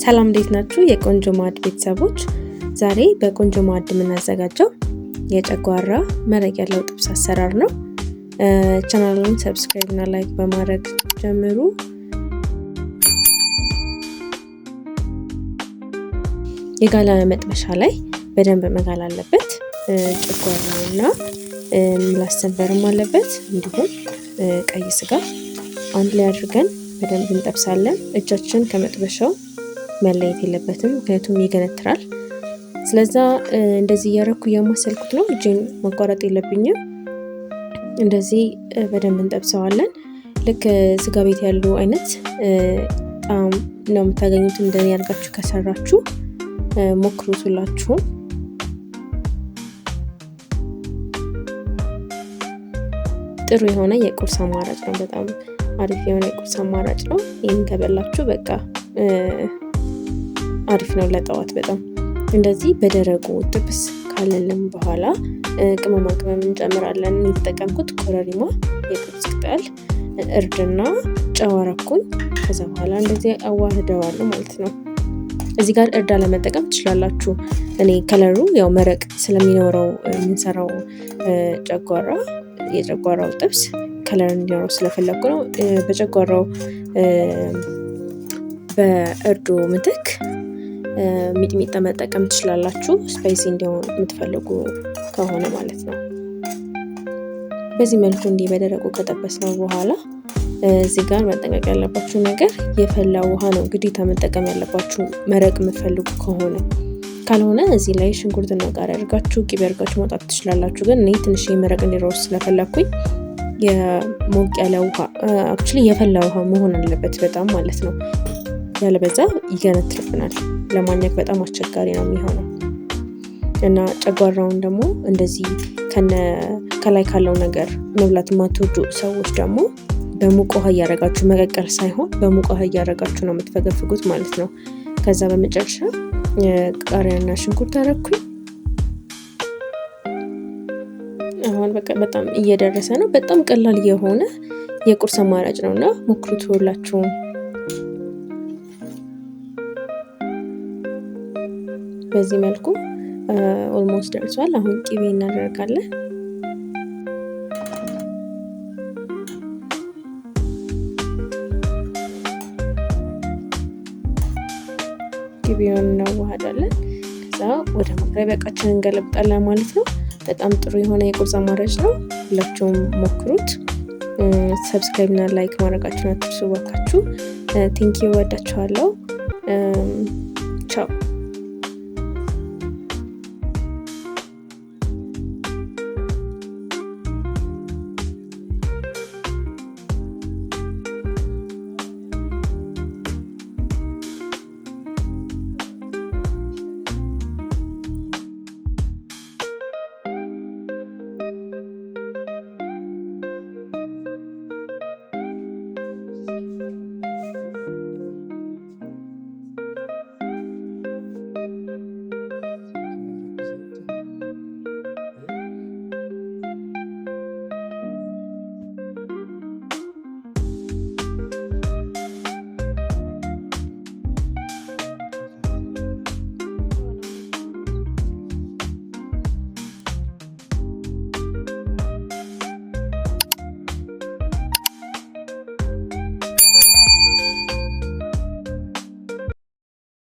ሰላም እንዴት ናችሁ የቆንጆ ማዕድ ቤተሰቦች? ዛሬ በቆንጆ ማዕድ የምናዘጋጀው የጨጓራ መረቅ ያለው ጥብስ አሰራር ነው። ቻናሉን ሰብስክራይብ እና ላይክ በማድረግ ጀምሩ። የጋለ መጥበሻ ላይ በደንብ መጋል አለበት። ጨጓራውና ምላስ ሰንበርም አለበት። እንዲሁም ቀይ ስጋ አንድ ላይ አድርገን በደንብ እንጠብሳለን። እጃችን ከመጥበሻው መለየት የለበትም ምክንያቱም ይገነትራል። ስለዛ እንደዚህ እያረኩ እያማሰልኩት ነው። እጄን ማቋረጥ የለብኝም። እንደዚህ በደንብ እንጠብሰዋለን። ልክ ስጋ ቤት ያሉ አይነት ጣዕም ነው የምታገኙት። እንደኔ አድርጋችሁ ከሰራችሁ ሞክሩት ሁላችሁም። ጥሩ የሆነ የቁርስ አማራጭ ነው። በጣም አሪፍ የሆነ የቁርስ አማራጭ ነው። ይህን ከበላችሁ በቃ አሪፍ ነው ለጠዋት። በጣም እንደዚህ በደረቁ ጥብስ ካለልን በኋላ ቅመማ ቅመም እንጨምራለን። የተጠቀምኩት ኮረሪማ፣ የጥብስ ቅጠል፣ እርድና ጨው አረኩኝ። ከዛ በኋላ እንደዚህ አዋህደዋለሁ ማለት ነው። እዚህ ጋር እርድ ለመጠቀም ትችላላችሁ። እኔ ከለሩ ያው መረቅ ስለሚኖረው የምንሰራው የጨጓራው ጥብስ ከለር እንዲኖረው ስለፈለኩ ነው። በጨጓራው በእርዱ ምትክ ሚጥሚጣ መጠቀም ትችላላችሁ፣ ስፓይሲ እንዲሆን የምትፈልጉ ከሆነ ማለት ነው። በዚህ መልኩ እንዲህ በደረቁ ከጠበስነው በኋላ እዚህ ጋር መጠንቀቅ ያለባችሁ ነገር የፈላ ውሃ ነው ግዴታ መጠቀም ያለባችሁ መረቅ የምትፈልጉ ከሆነ። ካልሆነ እዚህ ላይ ሽንኩርትና ቃሪያ አድርጋችሁ ቂቤ አድርጋችሁ ማውጣት ትችላላችሁ። ግን እኔ ትንሽ መረቅ እንዲሮስ ስለፈለኩኝ የሞቅ ያለ ውሃ አክቹሊ የፈላ ውሃ መሆን አለበት በጣም ማለት ነው። ያለበዛ ይገነትርብናል። ለማኘክ በጣም አስቸጋሪ ነው የሚሆነው እና ጨጓራውን ደግሞ እንደዚህ ከላይ ካለው ነገር መብላት የማትወዱ ሰዎች ደግሞ በሙቅ ውሃ እያደረጋችሁ መቀቀል ሳይሆን በሙቅ ውሃ እያደረጋችሁ ነው የምትፈገፍጉት ማለት ነው። ከዛ በመጨረሻ ቃሪያና ሽንኩርት አደረኩኝ። አሁን በቃ በጣም እየደረሰ ነው። በጣም ቀላል የሆነ የቁርስ አማራጭ ነውና ሞክሩት ሁላችሁም። በዚህ መልኩ ኦልሞስት ደርሷል። አሁን ቂቤ እናደርጋለን። ቂቤውን እናዋሃዳለን። ከዛ ወደ ማቅረቢያ ዕቃችን እንገለብጣለን ማለት ነው። በጣም ጥሩ የሆነ የቁርስ አማራጭ ነው። ሁላችሁም ሞክሩት። ሰብስክራይብ እና ላይክ ማድረጋችሁን አትርሱ እባካችሁ። ቴንኪው፣ ወዳችኋለሁ። ቻው።